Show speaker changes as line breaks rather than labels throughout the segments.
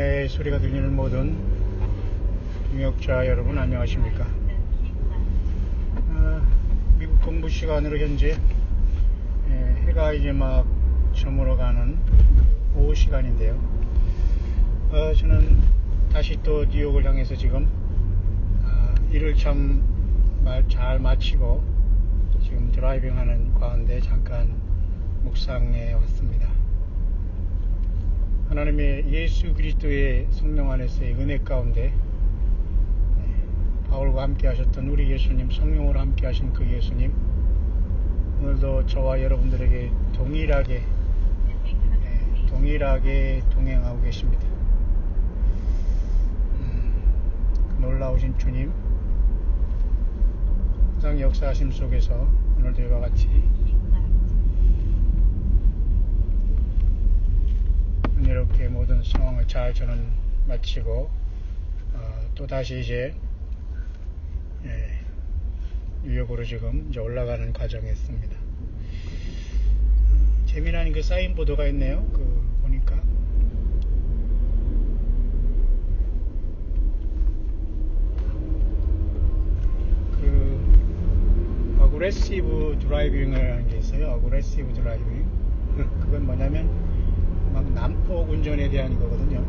변야의 소리가 들리는 모든 동역자 여러분 안녕하십니까. 미국 동부 시간으로 현재 해가 이제 막 저물어가는 오후 시간인데요. 저는 다시 또 뉴욕을 향해서 지금 일을 참 잘 마치고 지금 드라이빙 하는 가운데 잠깐 묵상에 왔습니다. 하나님의 예수 그리스도의 성령 안에서의 은혜 가운데 바울과 함께 하셨던 우리 예수님, 성령으로 함께 하신 그 예수님, 오늘도 저와 여러분들에게 동일하게 동행하고 계십니다. 놀라우신 주님, 항상 역사하심 속에서 오늘도 이와 같이 이렇게 모든 상황을 잘 저는 마치고 또다시 이제 뉴욕으로 지금 이제 올라가는 과정에 있습니다. 재미난 그 사인보드가 있네요. 보니까 어그레시브 드라이빙을 하는 게 있어요. 어그레시브 드라이빙. 그건 뭐냐면 막 난폭 운전에 대한 거거든요.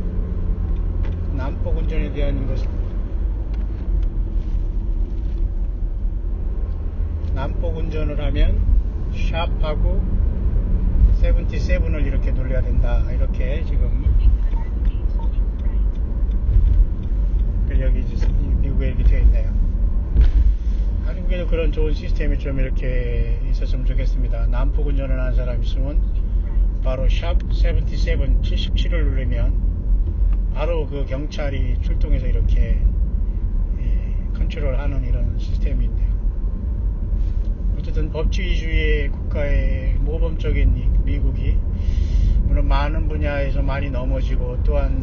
난폭 운전에 대한 것은 난폭 운전을 하면 샵하고 77을 이렇게 눌러야 된다. 이렇게 지금 여기 미국에 이렇게 되어 있네요. 한국에도 그런 좋은 시스템이 좀 이렇게 있었으면 좋겠습니다. 난폭 운전을 하는 사람이 있으면 바로 샵 77, 77을 누르면 바로 그 경찰이 출동해서 이렇게 컨트롤하는 이런 시스템인데요. 어쨌든 법치주의 국가의 모범적인 미국이 물론 많은 분야에서 많이 넘어지고 또한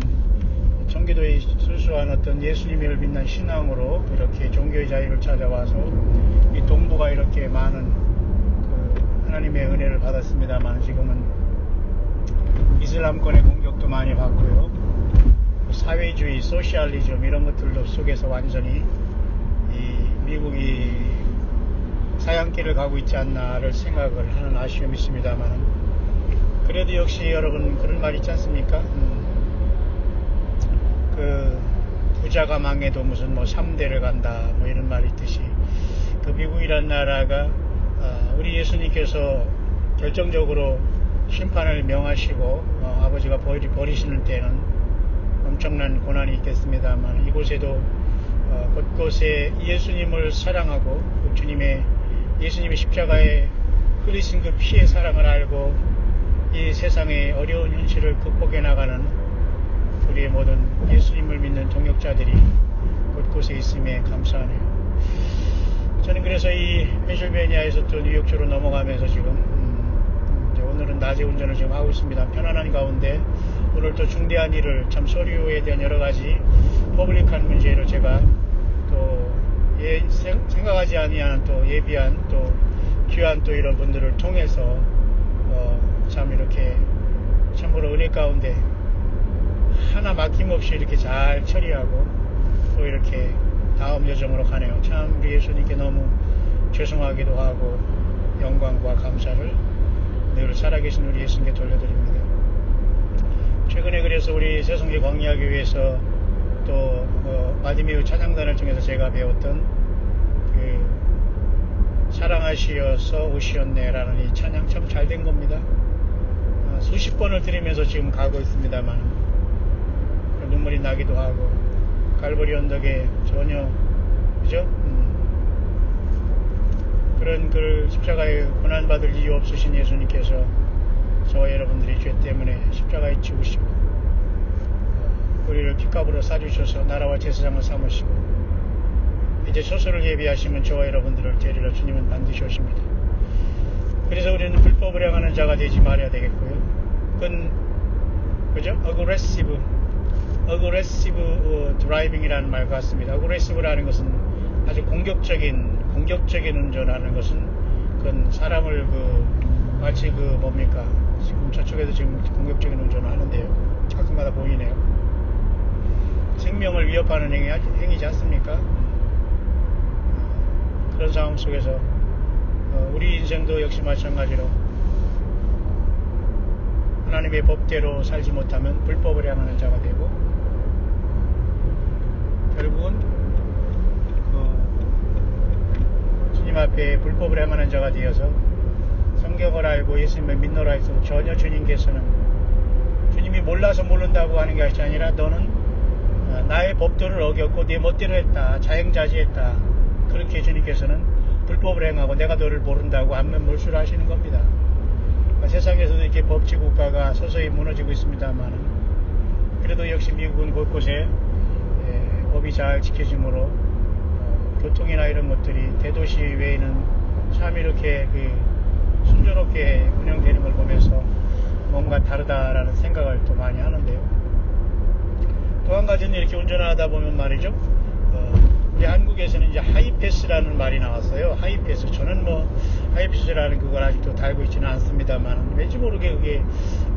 청기도의 순수한 어떤 예수님을 믿는 신앙으로 이렇게 종교의 자유를 찾아와서 이 동부가 이렇게 많은 하나님의 은혜를 받았습니다만 지금은 이슬람권의 공격도 많이 받고요. 사회주의, 소셜리즘 이런 것들도 속에서 완전히 이 미국이 사양길을 가고 있지 않나를 생각을 하는 아쉬움이 있습니다만 그래도 역시 여러분 그런 말 있지 않습니까? 부자가 망해도 무슨 3대를 간다 이런 말이 있듯이 미국이란 나라가 우리 예수님께서 결정적으로 심판을 명하시고 아버지가 버리시는 때는 엄청난 고난이 있겠습니다만 이곳에도 곳곳에 예수님을 사랑하고 예수님의 십자가에 흘리신 그 피의 사랑을 알고 이 세상의 어려운 현실을 극복해 나가는 우리의 모든 예수님을 믿는 동역자들이 곳곳에 있음에 감사하네요. 저는 그래서 이 펜실베니아에서 또 뉴욕 쪽으로 넘어가면서 지금 오늘은 낮에 운전을 지금 하고 있습니다. 편안한 가운데 오늘 또 중대한 일을 참 서류에 대한 여러 가지 퍼블릭한 문제로 제가 또 생각하지 아니한 또 예비한 또 귀한 또 이런 분들을 통해서 참 이렇게 참으로 은혜 가운데 하나 막힘없이 이렇게 잘 처리하고 또 이렇게 다음 여정으로 가네요. 참 우리 예수님께 너무 죄송하기도 하고 영광과 감사를 늘 살아계신 우리 예수님께 돌려드립니다. 최근에 그래서 우리 새송리 광야교회에서 또 마디메우 찬양단을 통해서 제가 배웠던 사랑하시어서 오시었네 라는 이 찬양 참 잘 된 겁니다. 수십 번을 들으면서 지금 가고 있습니다만 눈물이 나기도 하고 갈보리 언덕에 전혀 그죠? 그런 십자가에 고난받을 이유 없으신 예수님께서 저와 여러분들이 죄 때문에 십자가에 죽으시고 우리를 핏값으로 사주셔서 나라와 제사장을 삼으시고 이제 처소를 예비하시면 저와 여러분들을 데리러 주님은 반드시 오십니다. 그래서 우리는 불법을 행하는 자가 되지 말아야 되겠고요. 그건 그죠? 어그레시브 드라이빙이라는 말 같습니다. 어그레시브라는 것은 아주 공격적인 운전하는 것은 그건 사람을 마치 뭡니까? 지금 저쪽에도 지금 공격적인 운전을 하는데요. 가끔가다 보이네요. 생명을 위협하는 행위지 않습니까? 그런 상황 속에서 우리 인생도 역시 마찬가지로 하나님의 법대로 살지 못하면 불법을 행하는 자가 되고, 결국은 주님 앞에 불법을 행하는 자가 되어서 성경을 알고 예수님을 믿노라 해서 전혀 주님께서는, 주님이 몰라서 모른다고 하는 것이 아니라 너는 나의 법도를 어겼고 네 멋대로 했다, 자행자지했다, 그렇게 주님께서는 불법을 행하고 내가 너를 모른다고 안면몰수를 하시는 겁니다. 세상에서도 이렇게 법치국가가 서서히 무너지고 있습니다만, 그래도 역시 미국은 곳곳에 법이 잘 지켜짐으로 교통이나 이런 것들이 대도시 외에는 참 이렇게 순조롭게 운영되는 걸 보면서 뭔가 다르다라는 생각을 또 많이 하는데요. 또 한 가지는 이렇게 운전하다 보면 말이죠, 우리 한국에서는 이제 하이패스라는 말이 나왔어요. 하이패스. 저는 하이패스라는 그걸 아직도 달고 있지는 않습니다만, 왠지 모르게 그게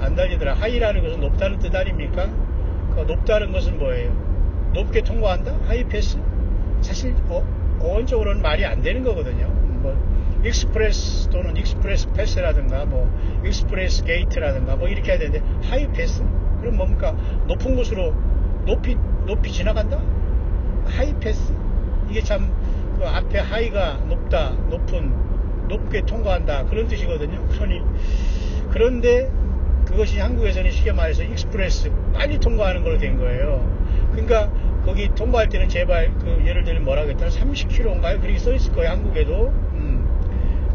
안 달리더라. 하이라는 것은 높다는 뜻 아닙니까? 높다는 것은 뭐예요? 높게 통과한다? 하이패스? 사실 어원적으로는 말이 안 되는 거거든요. 익스프레스 또는 익스프레스 패스라든가 익스프레스 게이트라든가 이렇게 해야 되는데, 하이패스? 그럼 뭡니까? 높은 곳으로 높이 지나간다? 하이패스? 이게 참 그 앞에 하이가 높다, 높게 통과한다, 그런 뜻이거든요. 그런데 그것이 한국에서는 쉽게 말해서 익스프레스, 빨리 통과하는 걸로 된 거예요. 그러니까 거기 통과할 때는 제발 예를 들면 뭐라고 했더라, 30km인가요? 그렇게 써 있을 거예요. 한국에도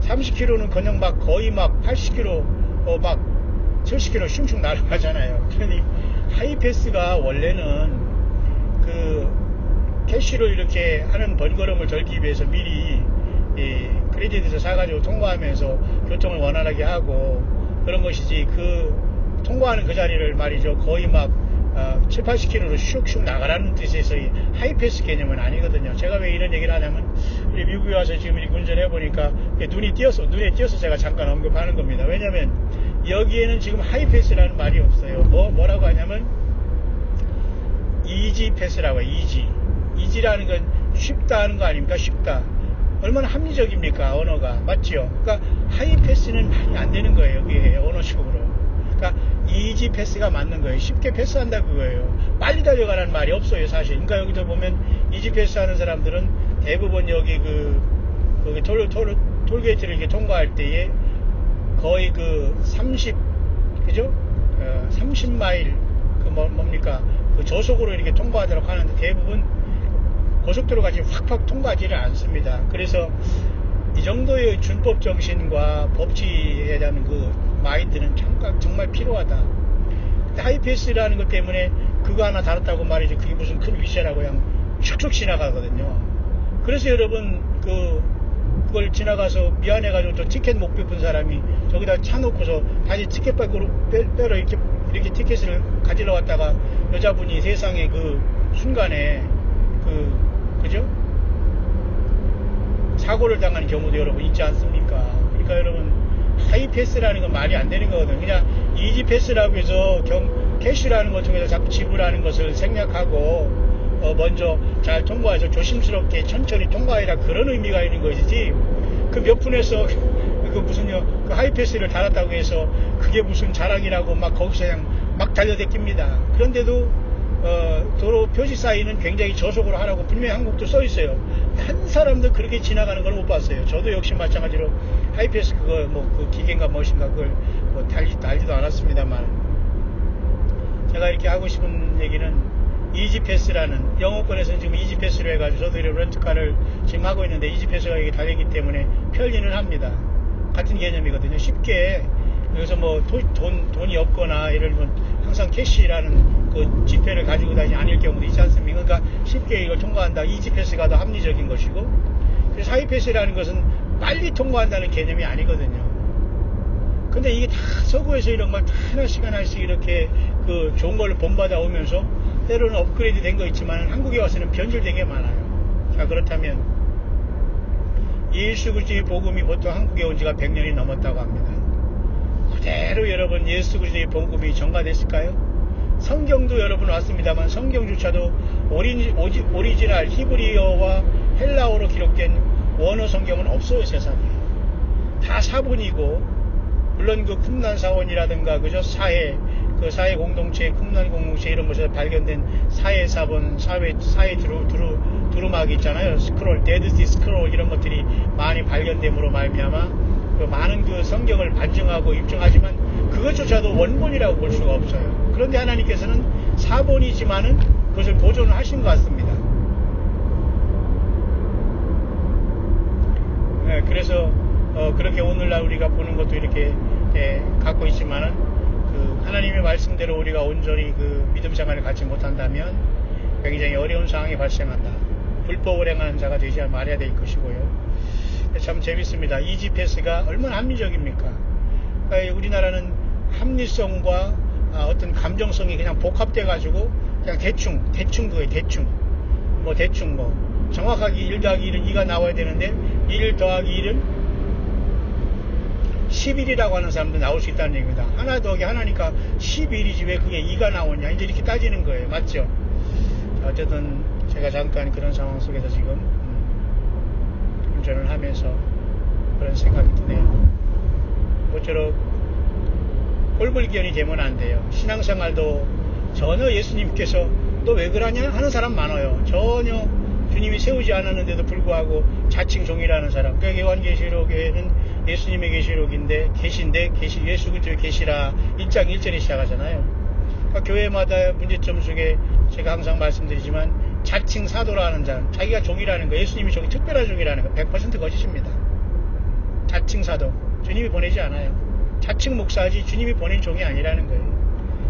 30km는 그냥 거의 80km 70km 슝슝 날아가잖아요. 그러니 하이패스가 원래는 캐시로 이렇게 하는 번거로움을 덜기 위해서 미리 크레딧에서 사가지고 통과하면서 교통을 원활하게 하고 그런 것이지, 통과하는 그 자리를 말이죠, 거의 7, 80km로 슉슉 나가라는 뜻에서의 하이패스 개념은 아니거든요. 제가 왜 이런 얘기를 하냐면, 미국에 와서 지금 이렇게 운전해보니까 눈에 띄어서 제가 잠깐 언급하는 겁니다. 왜냐면 여기에는 지금 하이패스라는 말이 없어요. 뭐라고 하냐면 이지 패스라고 해요. 이지라는 건 쉽다 하는 거 아닙니까? 쉽다. 얼마나 합리적입니까? 언어가. 맞죠? 그러니까 하이패스는 말이 안 되는 거예요. 여기에 언어식으로. 그러니까 이지 패스가 맞는 거예요. 쉽게 패스한다 그거예요. 빨리 달려가라는 말이 없어요, 사실. 그러니까 여기도 보면 이지 패스 하는 사람들은 대부분 여기 거기 톨게이트를 이렇게 통과할 때에 거의 30마일 뭡니까? 저속으로 이렇게 통과하도록 하는데, 대부분 고속도로까지 확 통과하지를 않습니다. 그래서 이 정도의 준법 정신과 법치에 대한 마인드는 정말 필요하다. 하이패스라는 것 때문에 그거 하나 달았다고 말이죠. 그게 무슨 큰 위세라고 그냥 슉슉 지나가거든요. 그래서 여러분 그걸 지나가서 미안해가지고 또 티켓 못 뺏은 사람이 저기다 차 놓고서 다시 티켓 밖으로 빼러 이렇게 티켓을 가지러 왔다가 여자분이 세상에 순간에 그죠? 사고를 당하는 경우도 여러분 있지 않습니까? 그러니까 여러분, 하이패스라는 건 말이 안 되는 거거든요. 그냥 이지패스라고 해서 캐시라는 것 중에서 자꾸 지불하는 것을 생략하고 먼저 잘 통과해서 조심스럽게 천천히 통과해라, 그런 의미가 있는 것이지, 몇 분에서 그 하이패스를 달았다고 해서 그게 무슨 자랑이라고 거기서 그냥 달려댔깁니다. 그런데도 도로 표시 사인은 굉장히 저속으로 하라고 분명히 한국도 써 있어요. 한 사람도 그렇게 지나가는 걸 못 봤어요. 저도 역시 마찬가지로 하이패스 그 기계인가 무엇인가 그걸 달지도 않았습니다만, 제가 이렇게 하고 싶은 얘기는 이지패스라는, 영어권에서는 지금 이지패스로 해가지고 저도 이런 렌트카를 지금 하고 있는데, 이지패스가 여기 달리기 때문에 편리는 합니다. 같은 개념이거든요. 쉽게 여기서 돈이 없거나 예를 들면 항상 캐시라는 지폐를 가지고 다니지 않을 경우도 있지 않습니까? 그러니까 쉽게 이걸 통과한다. 이지패스가 더 합리적인 것이고, 그래서 하이패스라는 것은 빨리 통과한다는 개념이 아니거든요. 근데 이게 다 서구에서 이런 걸 다 하나씩 이렇게 좋은 걸로 본받아 오면서 때로는 업그레이드 된 거 있지만 한국에 와서는 변질된 게 많아요. 자, 그렇다면 예수 그리스도의 복음이 보통 한국에 온 지가 100년이 넘었다고 합니다. 그대로 여러분 예수 그리스도의 복음이 전가됐을까요? 성경도 여러분 왔습니다만 성경조차도 오리지널 히브리어와 헬라어로 기록된 원어 성경은 없어요. 세상에 다 사본이고, 물론 그 쿰난 사원이라든가 그저 사회 공동체, 쿰난 공동체 이런 곳에서 발견된 사회 사본, 사회 두루마기 있잖아요. 스크롤, 데드시 스크롤 이런 것들이 많이 발견됨으로 말미암아 그 많은 그 성경을 반증하고 입증하지만 그것조차도 원본이라고 볼 수가 없어요. 그런데 하나님께서는 사본이지만은 그것을 보존을 하신 것 같습니다. 네, 그래서 그렇게 오늘날 우리가 보는 것도 이렇게 갖고 있지만은 그 하나님의 말씀대로 우리가 온전히 그 믿음 생활을 갖지 못한다면 굉장히 어려운 상황이 발생한다. 불법을 행하는 자가 되지 말아야 될 것이고요. 참 재밌습니다. 이지패스가 얼마나 합리적입니까? 우리나라는 합리성과 어떤 감정성이 그냥 복합돼 가지고 그냥 대충 정확하게 1 더하기 1은 2가 나와야 되는데 1 더하기 1은 11이라고 하는 사람도 나올 수 있다는 얘기입니다. 하나 더하기 하나니까 11이지 왜 그게 2가 나오냐, 이제 이렇게 따지는 거예요. 맞죠? 어쨌든 제가 잠깐 그런 상황 속에서 지금 운전을 하면서 그런 생각이 드네요. 모쪼록 꼴불견이 되면 안 돼요. 신앙생활도 전혀 예수님께서 너 왜 그러냐 하는 사람 많아요. 전혀 주님이 세우지 않았는데도 불구하고 자칭 종이라는 사람. 그러니까 요한계시록에는 예수님의 계시록인데 예수 그리스도의 계시라 1장 1절에 시작하잖아요. 그러니까 교회마다 문제점 중에 제가 항상 말씀드리지만 자칭 사도라는 사람, 자기가 종이라는 거, 예수님이 종이 특별한 종이라는 거 100% 거짓입니다. 자칭 사도, 주님이 보내지 않아요. 자칭 목사지 주님이 보낸 종이 아니라는 거예요.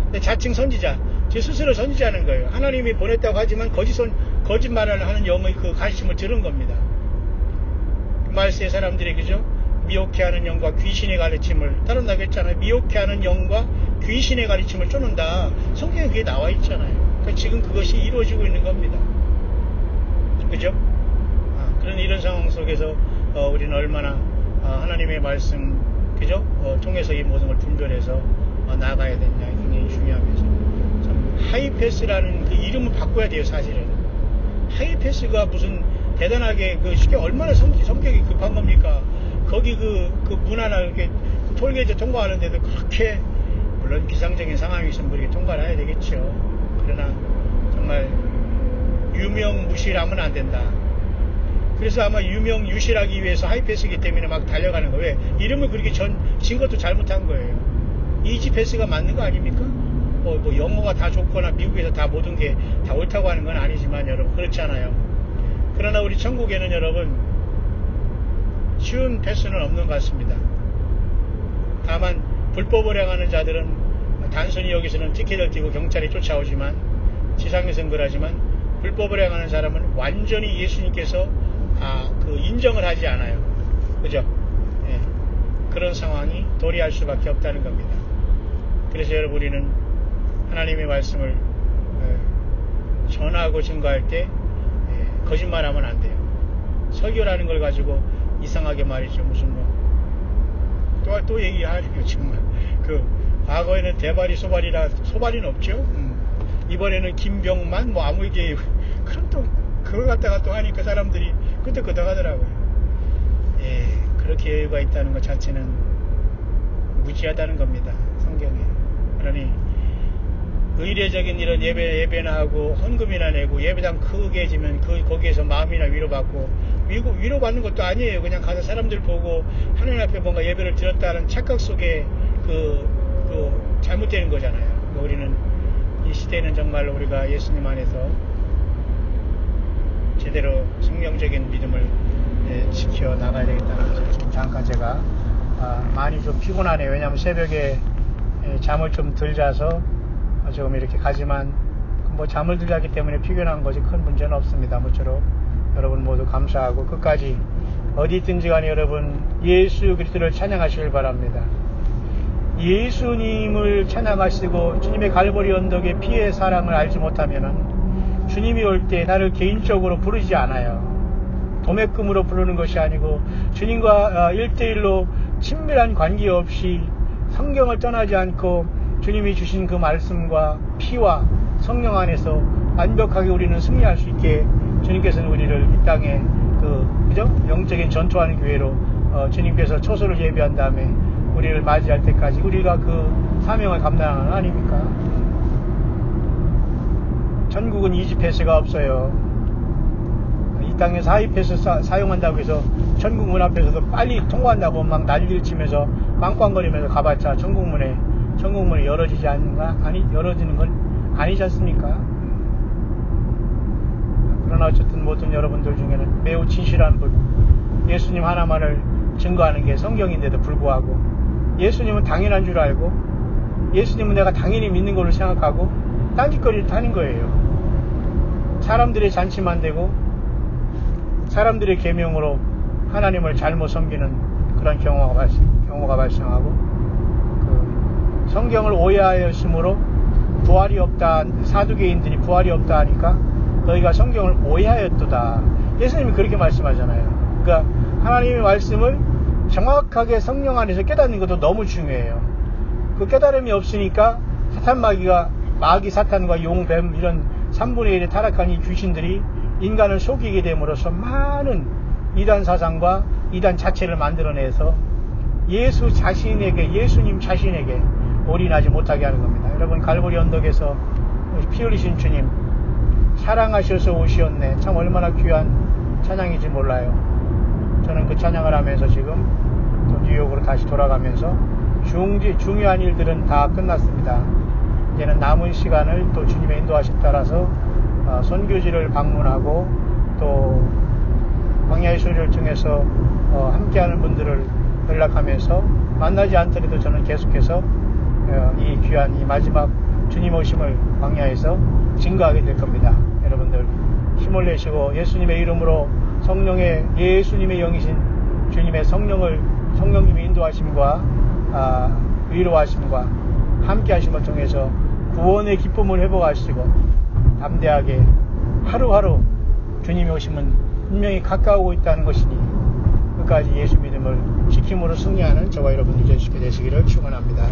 근데 자칭 선지자, 제 스스로 선지자는 거예요. 하나님이 보냈다고 하지만 거짓말을 하는 영의 그 가르침을 들은 겁니다. 말세의 사람들이 그죠? 미혹해하는 영과 귀신의 가르침을 따른다고 했잖아요. 미혹해하는 영과 귀신의 가르침을 쫓는다. 성경에 그게 나와 있잖아요. 그러니까 지금 그것이 이루어지고 있는 겁니다. 그죠? 그런 이런 상황 속에서 우리는 얼마나 하나님의 말씀 그죠? 통해서 이 모든 걸 분별해서 나아가야 되냐 굉장히 중요하면서 참 하이패스라는 그 이름을 바꿔야 돼요. 사실은 하이패스가 무슨 대단하게 그 쉽게 얼마나 성격이 급한 겁니까? 거기 그 문화나 이렇게 그 톨게이트 통과하는데도 그렇게 물론 비상적인 상황이 있으면 그렇게 통과를 해야 되겠죠. 그러나 정말 유명무실하면 안 된다. 그래서 아마 유명유실하기 위해서 하이패스이기 때문에 막 달려가는 거예요. 왜? 이름을 그렇게 진 것도 잘못한 거예요. 이지패스가 맞는 거 아닙니까? 뭐 영어가 다 좋거나 미국에서 다 모든 게 다 옳다고 하는 건 아니지만 여러분 그렇잖아요. 그러나 우리 천국에는 여러분 쉬운 패스는 없는 것 같습니다. 다만 불법을 행하는 자들은 단순히 여기서는 티켓을 띄고 경찰이 쫓아오지만 지상에서는 그러지만 불법을 행하는 사람은 완전히 예수님께서 인정을 하지 않아요. 그죠? 예. 그런 상황이 도래할 수밖에 없다는 겁니다. 그래서 여러분 우리는 하나님의 말씀을 전하고 증거할 때 거짓말하면 안 돼요. 설교라는 걸 가지고 이상하게 말이죠. 무슨 또 얘기하려고 정말 과거에는 대바리 소발이는 없죠. 이번에는 김병만 아무 얘기 그럼 또 그걸 갖다가 또 하니까 사람들이 끄덕끄덕하더라고요. 그렇게 여유가 있다는 것 자체는 무지하다는 겁니다. 성경에. 그러니 의례적인 이런 예배나 하고 헌금이나 내고 예배당 크게 지면 거기에서 마음이나 위로받고 위로받는 것도 아니에요. 그냥 가서 사람들 보고 하나님 앞에 뭔가 예배를 드렸다는 착각 속에 잘못되는 거잖아요. 그러니까 우리는 이 시대는 정말로 우리가 예수님 안에서 제대로 성경적인 믿음을 지켜 나가야 되겠다는 거죠. 지금 잠깐 제가 많이 좀 피곤하네요. 왜냐하면 새벽에 잠을 좀 덜 자서 지금 이렇게 가지만 잠을 덜 자기 때문에 피곤한 거지 큰 문제는 없습니다. 모쪼록 여러분 모두 감사하고 끝까지 어디 있든지 간에 여러분 예수 그리스도를 찬양하시길 바랍니다. 예수님을 찬양하시고 주님의 갈보리 언덕의 피의 사랑을 알지 못하면은 주님이 올 때 나를 개인적으로 부르지 않아요. 도매금으로 부르는 것이 아니고 주님과 1대1로 친밀한 관계 없이 성경을 떠나지 않고 주님이 주신 그 말씀과 피와 성령 안에서 완벽하게 우리는 승리할 수 있게 주님께서는 우리를 이 땅에 그죠? 영적인 전투하는 교회로 주님께서 초소를 예비한 다음에 우리를 맞이할 때까지 우리가 그 사명을 감당하는 아닙니까? 전국은 이집 패스가 없어요. 이 땅에서 하이 패스 사용한다고 해서 전국 문 앞에서도 빨리 통과한다고 막 난리를 치면서 빵빵거리면서 가봤자 전국 문이 열어지지 않는가? 열어지는 건 아니지 않습니까? 그러나 어쨌든 모든 여러분들 중에는 매우 진실한 분, 예수님 하나만을 증거하는 게 성경인데도 불구하고 예수님은 당연한 줄 알고 예수님은 내가 당연히 믿는 걸로 생각하고 딴짓거리를 하는 거예요. 사람들의 잔치만 되고 사람들의 계명으로 하나님을 잘못 섬기는 그런 경우가 발생하고 성경을 오해하였으므로 부활이 없다, 사두개인들이 부활이 없다 하니까 너희가 성경을 오해하였도다. 예수님이 그렇게 말씀하잖아요. 그러니까 하나님의 말씀을 정확하게 성령 안에서 깨닫는 것도 너무 중요해요. 그 깨달음이 없으니까 마귀 사탄과 용, 뱀 이런 3분의 1의 타락한 이 귀신들이 인간을 속이게 됨으로써 많은 이단 사상과 이단 자체를 만들어내서 예수님 자신에게 올인하지 못하게 하는 겁니다. 여러분, 갈보리 언덕에서 피 흘리신 주님 사랑하셔서 오시었네. 참 얼마나 귀한 찬양인지 몰라요. 저는 그 찬양을 하면서 지금 또 뉴욕으로 다시 돌아가면서 중요한 일들은 다 끝났습니다. 이제는 남은 시간을 또 주님의 인도하심 따라서 선교지를 방문하고 또 광야의 소리를 통해서 함께하는 분들을 연락하면서 만나지 않더라도 저는 계속해서 이 귀한 이 마지막 주님 오심을 광야에서 증거하게 될 겁니다. 여러분들 힘을 내시고 예수님의 이름으로 예수님의 영이신 주님의 성령님의 인도하심과 위로하심과 함께 하심을 통해서 구원의 기쁨을 회복하시고 담대하게 하루하루 주님이 오심은 분명히 가까우고 있다는 것이니 끝까지 예수 믿음을 지킴으로 승리하는 저와 여러분들 되시기를 축원합니다.